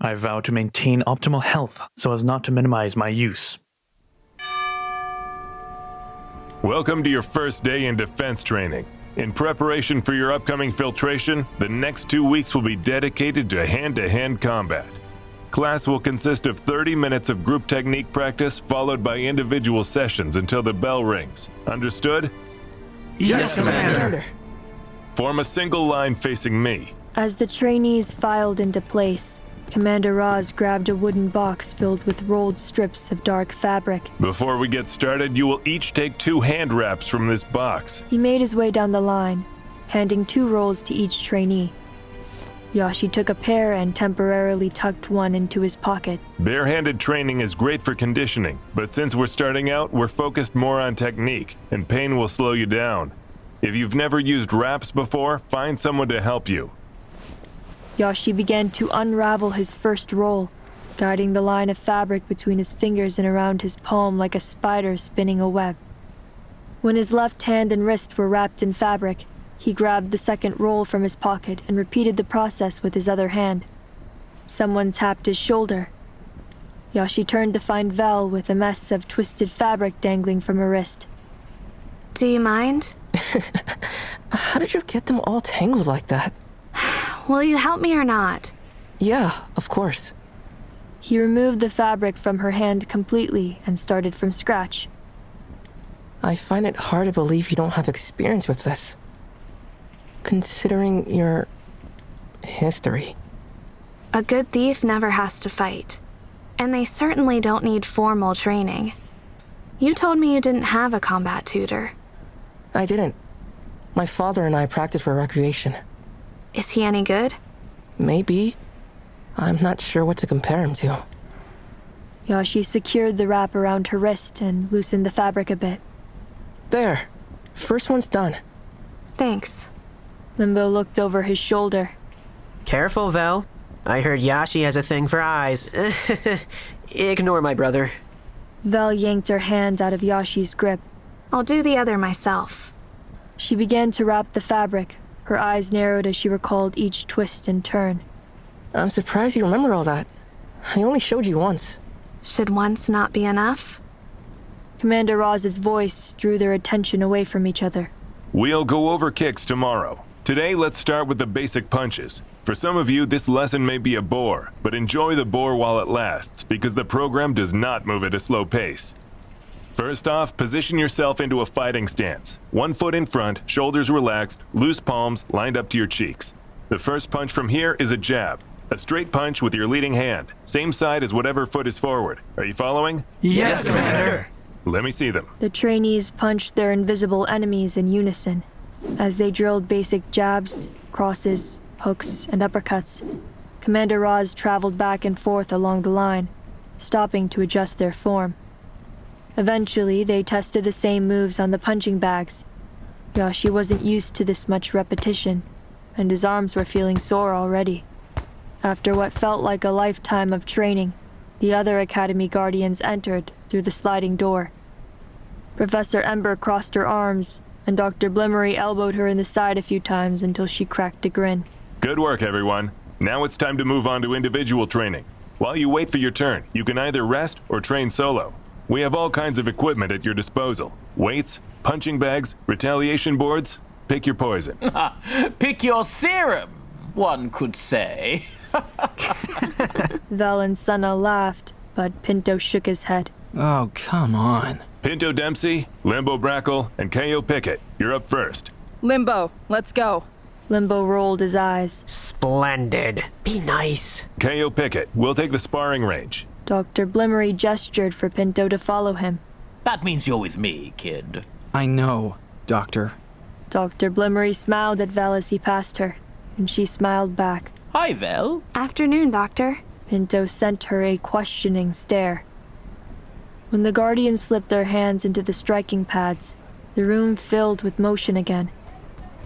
I vow to maintain optimal health so as not to minimize my use. Welcome to your first day in defense training. In preparation for your upcoming filtration, the next 2 weeks will be dedicated to hand-to-hand combat. Class will consist of 30 minutes of group technique practice followed by individual sessions until the bell rings. Understood? Yes, Commander. Form a single line facing me. As the trainees filed into place, Commander Roz grabbed a wooden box filled with rolled strips of dark fabric. Before we get started, you will each take 2 hand wraps from this box. He made his way down the line, handing 2 rolls to each trainee. Yahshi took a pair and temporarily tucked one into his pocket. Barehanded training is great for conditioning, but since we're starting out, we're focused more on technique, and pain will slow you down. If you've never used wraps before, find someone to help you. Yahshi began to unravel his first roll, guiding the line of fabric between his fingers and around his palm like a spider spinning a web. When his left hand and wrist were wrapped in fabric, he grabbed the second roll from his pocket and repeated the process with his other hand. Someone tapped his shoulder. Yahshi turned to find VELL with a mess of twisted fabric dangling from her wrist. Do you mind? How did you get them all tangled like that? Will you help me or not? Yeah, of course. He removed the fabric from her hand completely and started from scratch. I find it hard to believe you don't have experience with this, considering your history. A good thief never has to fight, and they certainly don't need formal training. You told me you didn't have a combat tutor. I didn't. My father and I practice for recreation. Is he any good? Maybe. I'm not sure what to compare him to. Yahshi secured the wrap around her wrist and loosened the fabric a bit. There. First one's done. Thanks. Limbo looked over his shoulder. Careful, VELL. I heard Yahshi has a thing for eyes. Ignore my brother. VELL yanked her hand out of Yashi's grip. I'll do the other myself. She began to wrap the fabric. Her eyes narrowed as she recalled each twist and turn. I'm surprised you remember all that. I only showed you once. Should once not be enough? Commander Roz's voice drew their attention away from each other. We'll go over kicks tomorrow. Today, let's start with the basic punches. For some of you, this lesson may be a bore, but enjoy the bore while it lasts, because the program does not move at a slow pace. First off, position yourself into a fighting stance. 1 foot in front, shoulders relaxed, loose palms lined up to your cheeks. The first punch from here is a jab. A straight punch with your leading hand. Same side as whatever foot is forward. Are you following? Yes, Commander. Let me see them. The trainees punched their invisible enemies in unison. As they drilled basic jabs, crosses, hooks, and uppercuts, Commander Roz traveled back and forth along the line, stopping to adjust their form. Eventually, they tested the same moves on the punching bags. Yahshi wasn't used to this much repetition, and his arms were feeling sore already. After what felt like a lifetime of training, the other Academy Guardians entered through the sliding door. Professor Ember crossed her arms, and Dr. Blimmery elbowed her in the side a few times until she cracked a grin. Good work, everyone. Now it's time to move on to individual training. While you wait for your turn, you can either rest or train solo. We have all kinds of equipment at your disposal. Weights, punching bags, retaliation boards. Pick your poison. Pick your serum, one could say. VELL and SUNNA laughed, but Pinto shook his head. Oh, come on. Pinto Dempsey, Limbo Brackle, and KO PICKETT, you're up first. Limbo, let's go. Limbo rolled his eyes. Splendid. Be nice. KO PICKETT, we'll take the sparring range. Dr. Blimmery gestured for Pinto to follow him. That means you're with me, kid. I know, Doctor. Dr. Blimmery smiled at VELL as he passed her, and she smiled back. Hi, VELL. Afternoon, Doctor. Pinto sent her a questioning stare. When the Guardians slipped their hands into the striking pads, the room filled with motion again.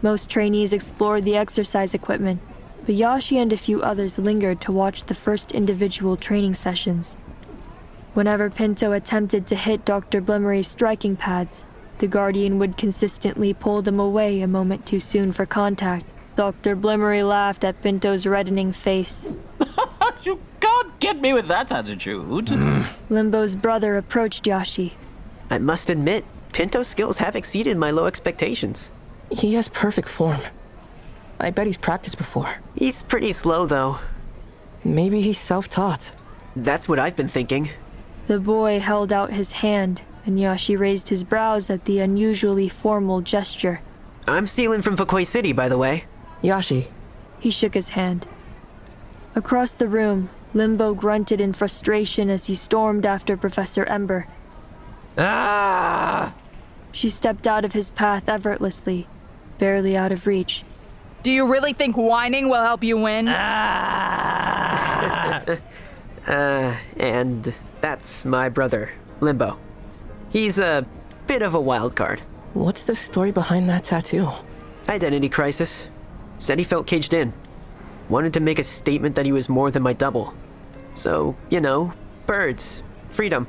Most trainees explored the exercise equipment, but Yahshi and a few others lingered to watch the first individual training sessions. Whenever Pinto attempted to hit Dr. Blimmery's striking pads, the Guardian would consistently pull them away a moment too soon for contact. Dr. Blimmery laughed at Pinto's reddening face. You got not get me with that attitude. Limbo's brother approached Yahshi. I must admit, Pinto's skills have exceeded my low expectations. He has perfect form. I bet he's practiced before. He's pretty slow, though. Maybe he's self-taught. That's what I've been thinking. The boy held out his hand, and Yahshi raised his brows at the unusually formal gesture. I'm stealing from Fukui City, by the way. Yahshi. He shook his hand. Across the room, Limbo grunted in frustration as he stormed after Professor Ember. Ah! She stepped out of his path effortlessly, barely out of reach. Do you really think whining will help you win? And that's my brother, Limbo. He's a bit of a wild card. What's the story behind that tattoo? Identity crisis. Said he felt caged in. Wanted to make a statement that he was more than my double. So, you know, birds, freedom.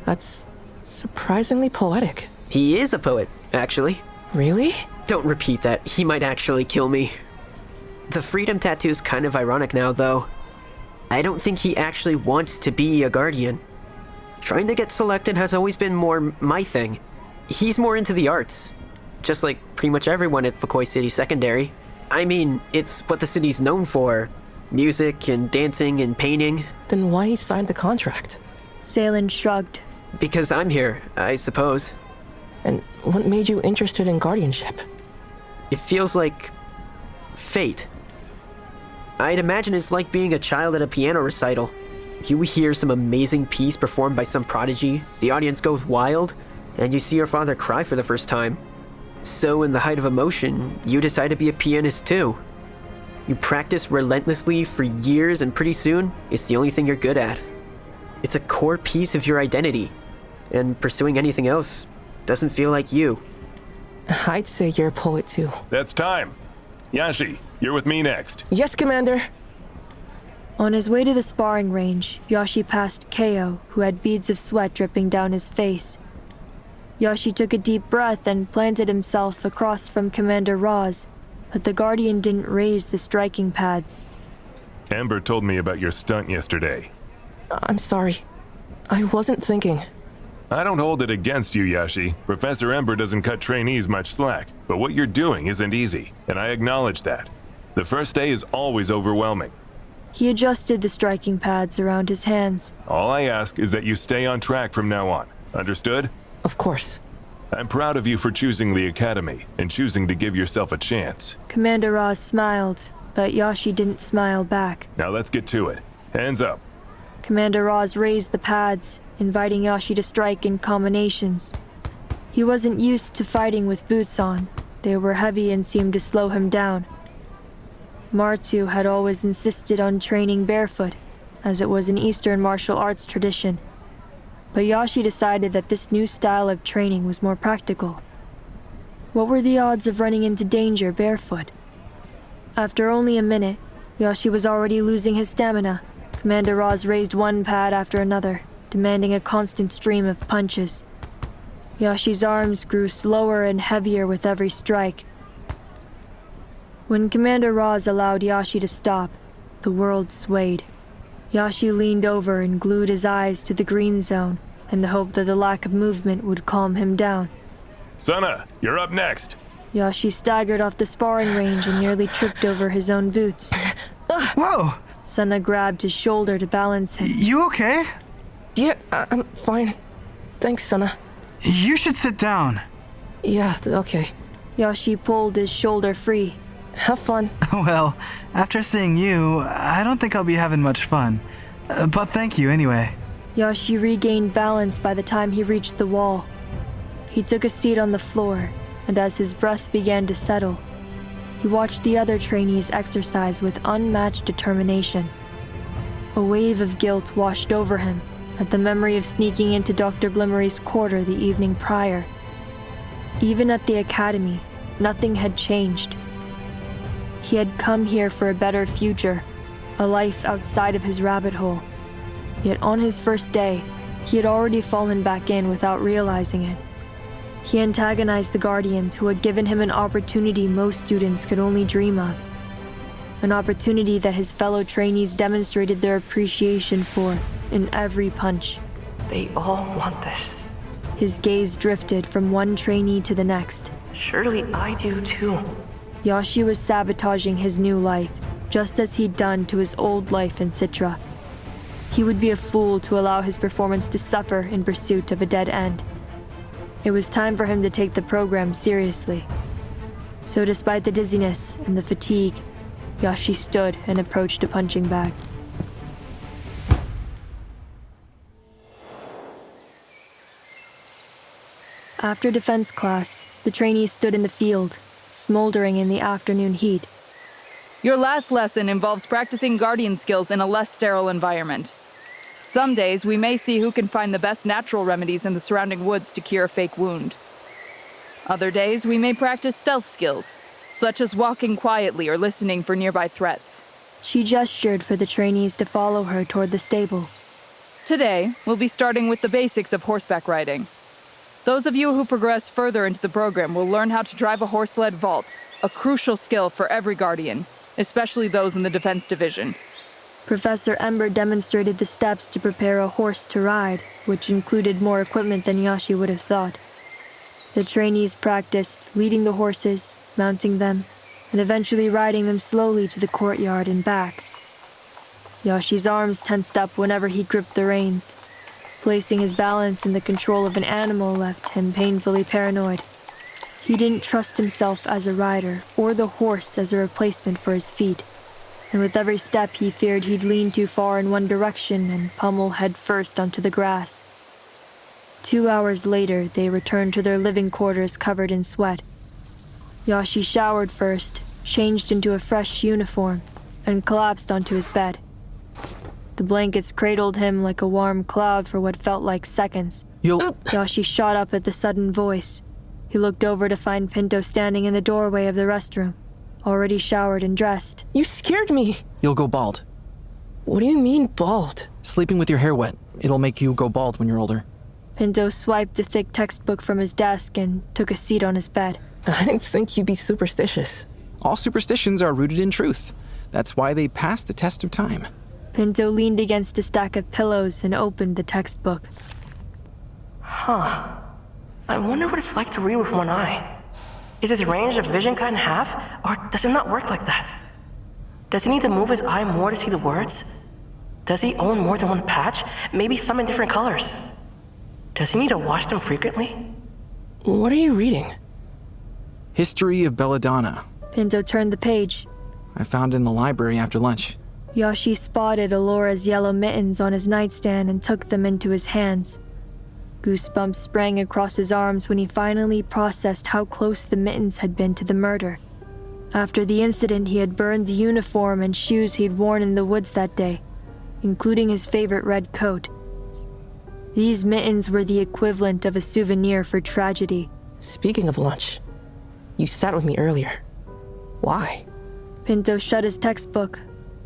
That's surprisingly poetic. He is a poet, actually. Really? Don't repeat that. He might actually kill me. The freedom tattoo's kind of ironic now, though. I don't think he actually wants to be a guardian. Trying to get selected has always been more my thing. He's more into the arts. Just like pretty much everyone at Fukui City Secondary. I mean, it's what the city's known for. Music and dancing and painting. Then why he signed the contract? Salen shrugged. Because I'm here, I suppose. And what made you interested in guardianship? It feels like fate. I'd imagine it's like being a child at a piano recital. You hear some amazing piece performed by some prodigy, the audience goes wild, and you see your father cry for the first time. So in the height of emotion, you decide to be a pianist too. You practice relentlessly for years, and pretty soon, it's the only thing you're good at. It's a core piece of your identity, and pursuing anything else doesn't feel like you. I'd say you're a poet too. That's time. Yahshi, you're with me next. Yes, Commander. On his way to the sparring range, Yahshi passed KEIYO, who had beads of sweat dripping down his face. Yahshi took a deep breath and planted himself across from Commander Roz, but the Guardian didn't raise the striking pads. Ember told me about your stunt yesterday. I'm sorry. I wasn't thinking. I don't hold it against you, Yahshi. Professor Ember doesn't cut trainees much slack, but what you're doing isn't easy, and I acknowledge that. The first day is always overwhelming. He adjusted the striking pads around his hands. All I ask is that you stay on track from now on. Understood? Of course. I'm proud of you for choosing the Academy and choosing to give yourself a chance. Commander Roz smiled, but Yahshi didn't smile back. Now let's get to it. Hands up. Commander Roz raised the pads, inviting Yahshi to strike in combinations. He wasn't used to fighting with boots on. They were heavy and seemed to slow him down. Martu had always insisted on training barefoot, as it was an Eastern martial arts tradition. But Yahshi decided that this new style of training was more practical. What were the odds of running into danger barefoot? After only a minute, Yahshi was already losing his stamina. Commander Roz raised one pad after another, demanding a constant stream of punches. Yashi's arms grew slower and heavier with every strike. When Commander Roz allowed Yahshi to stop, the world swayed. Yahshi leaned over and glued his eyes to the green zone in the hope that the lack of movement would calm him down. SUNNA, you're up next. Yahshi staggered off the sparring range and nearly tripped over his own boots. Whoa! SUNNA grabbed his shoulder to balance him. You okay? Yeah, I'm fine. Thanks, Sunna. You should sit down. Yeah, okay. Yahshi pulled his shoulder free. Have fun. Well, after seeing you, I don't think I'll be having much fun. But thank you anyway. Yahshi regained balance by the time he reached the wall. He took a seat on the floor, and as his breath began to settle, he watched the other trainees exercise with unmatched determination. A wave of guilt washed over him at the memory of sneaking into Dr. Blimmery's quarter the evening prior. Even at the academy, nothing had changed. He had come here for a better future, a life outside of his rabbit hole. Yet on his first day, he had already fallen back in without realizing it. He antagonized the Guardians who had given him an opportunity most students could only dream of. an opportunity that his fellow trainees demonstrated their appreciation for in every punch. They all want this. His gaze drifted from one trainee to the next. Surely I do too. Yahshi was sabotaging his new life, just as he'd done to his old life in Citra. He would be a fool to allow his performance to suffer in pursuit of a dead end. It was time for him to take the program seriously. So despite the dizziness and the fatigue, Yahshi stood and approached a punching bag. After defense class, the trainees stood in the field, smoldering in the afternoon heat. Your last lesson involves practicing guardian skills in a less sterile environment. Some days we may see who can find the best natural remedies in the surrounding woods to cure a fake wound. Other days we may practice stealth skills, such as walking quietly or listening for nearby threats. She gestured for the trainees to follow her toward the stable. Today, we'll be starting with the basics of horseback riding. Those of you who progress further into the program will learn how to drive a horse-led vault, a crucial skill for every guardian, especially those in the defense division. Professor EMBRE demonstrated the steps to prepare a horse to ride, which included more equipment than Yahshi would have thought. The trainees practiced leading the horses, mounting them, and eventually riding them slowly to the courtyard and back. Yahshi's arms tensed up whenever he gripped the reins. Placing his balance in the control of an animal left him painfully paranoid. He didn't trust himself as a rider, or the horse as a replacement for his feet. And with every step he feared he'd lean too far in one direction and pummel head first onto the grass. 2 hours later, they returned to their living quarters covered in sweat. Yahshi showered first, changed into a fresh uniform, and collapsed onto his bed. The blankets cradled him like a warm cloud for what felt like seconds. Yahshi shot up at the sudden voice. He looked over to find Pinto standing in the doorway of the restroom, already showered and dressed. You scared me. You'll go bald. What do you mean, bald? Sleeping with your hair wet. It'll make you go bald when you're older. Pinto swiped the thick textbook from his desk and took a seat on his bed. I didn't think you'd be superstitious. All superstitions are rooted in truth. That's why they pass the test of time. Pinto leaned against a stack of pillows and opened the textbook. Huh. I wonder what it's like to read with one eye. Is his range of vision cut in half, or does it not work like that? Does he need to move his eye more to see the words? Does he own more than one patch? Maybe some in different colors? Does he need to wash them frequently? What are you reading? History of Belladonna. Pinto turned the page. I found it in the library after lunch. Yahshi spotted Alora's yellow mittens on his nightstand and took them into his hands. Goosebumps sprang across his arms when he finally processed how close the mittens had been to the murder. After the incident, he had burned the uniform and shoes he'd worn in the woods that day, including his favorite red coat. These mittens were the equivalent of a souvenir for tragedy. Speaking of lunch, you sat with me earlier. Why? Pinto shut his textbook.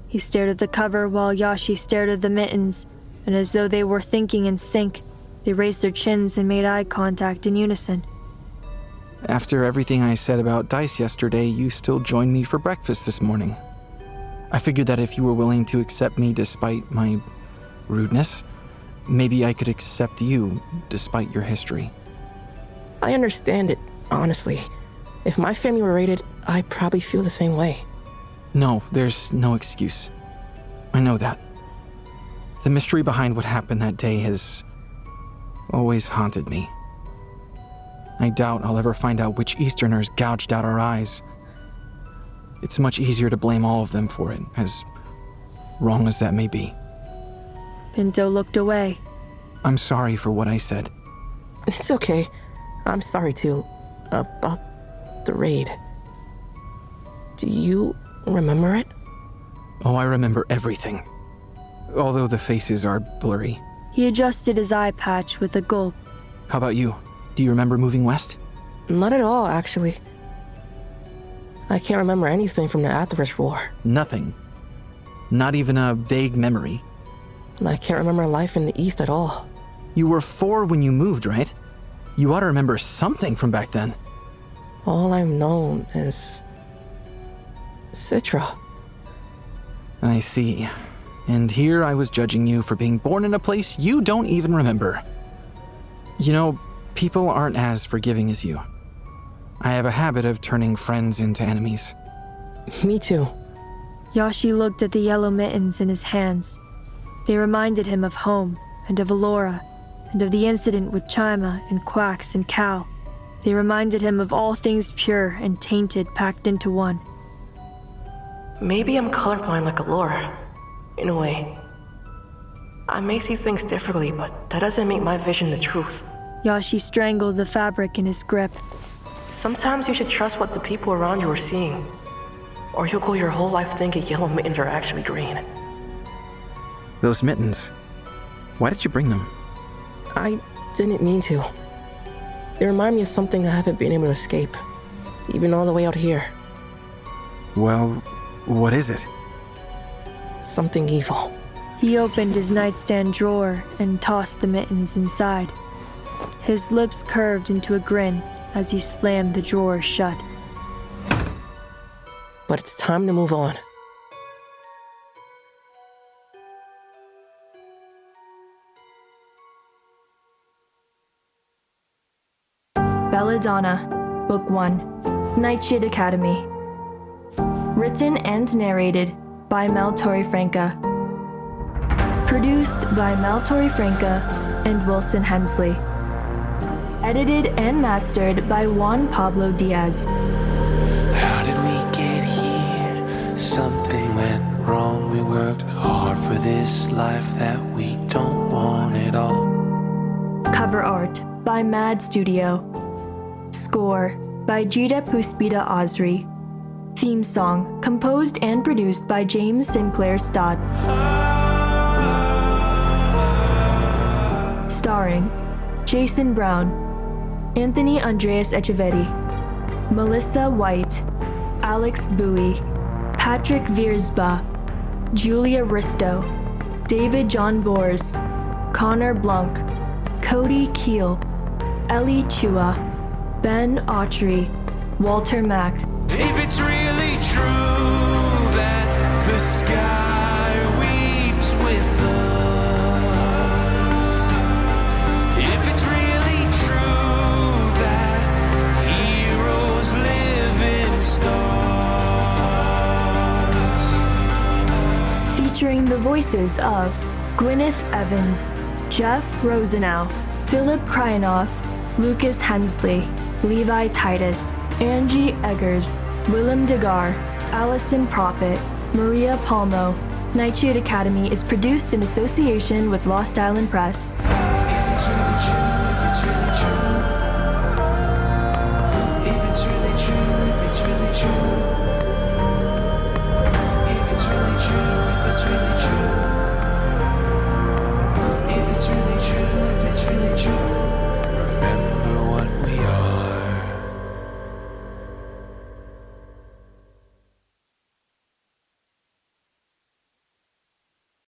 He stared at the cover while Yahshi stared at the mittens, and as though they were thinking in sync, they raised their chins and made eye contact in unison. After everything I said about Dice yesterday, you still joined me for breakfast this morning. I figured that if you were willing to accept me despite my rudeness, maybe I could accept you despite your history. I understand it, honestly. If my family were raided, I'd probably feel the same way. No, there's no excuse. I know that. The mystery behind what happened that day has always haunted me. I doubt I'll ever find out which Easterners gouged out our eyes. It's much easier to blame all of them for it, as wrong as that may be. Pinto looked away. I'm sorry for what I said. It's okay. I'm sorry too. About the raid. Do you remember it? Oh, I remember everything. Although the faces are blurry. He adjusted his eye patch with a gulp. How about you? Do you remember moving west? Not at all, actually. I can't remember anything from the Atheris War. Nothing. Not even a vague memory. I can't remember life in the East at all. You were 4 when you moved, right? You ought to remember something from back then. All I've known is Citra. I see. And here I was judging you for being born in a place you don't even remember. You know, people aren't as forgiving as you. I have a habit of turning friends into enemies. Me too. Yahshi looked at the yellow mittens in his hands. They reminded him of home, and of Allura, and of the incident with Chima and QUAX and Kiehl. They reminded him of all things pure and tainted packed into one. Maybe I'm colorblind like Allura, in a way. I may see things differently, but that doesn't make my vision the truth. Yahshi strangled the fabric in his grip. Sometimes you should trust what the people around you are seeing, or you'll go your whole life thinking yellow mittens are actually green. Those mittens. Why did you bring them? I didn't mean to. They remind me of something I haven't been able to escape, even all the way out here. Well, what is it? Something evil. He opened his nightstand drawer and tossed the mittens inside. His lips curved into a grin as he slammed the drawer shut. But it's time to move on. Belladonna, Book 1, Nightshade Academy. Written and narrated by Mel Torrefranca. Produced by Mel Torrefranca and Wilson Hensley. Edited and mastered by Juan Pablo Diaz. How did we get here? Something went wrong. We worked hard for this life that we don't want at all. Cover art by Mad Studio. Score by Gita Puspita Asri. Theme song composed and produced by James Sinclair-Stott. Starring Jason Brown, Anthony Andreas Echeverri, Melissa White, Alex Bowie, Patrick Vierzba, Julia Ristow, David John Bors, Connor Blunck, Kody Kiehl, Ellie Chua, Ben Autry, Walter Mack. If it's really true that the sky weeps with us, if it's really true that heroes live in stars. Featuring the voices of Gwyneth Evans, Jeff Rosenau, Philip Kryanoff, Lucas Hensley, Levi Titus, Angie Eggers, Willem Degar, Allison Prophet, Maria Palmo. Nightshade Academy is produced in association with Lost Island Press. If it's really true, if it's really true. If it's really true, if it's really true. If it's really true, if it's really true.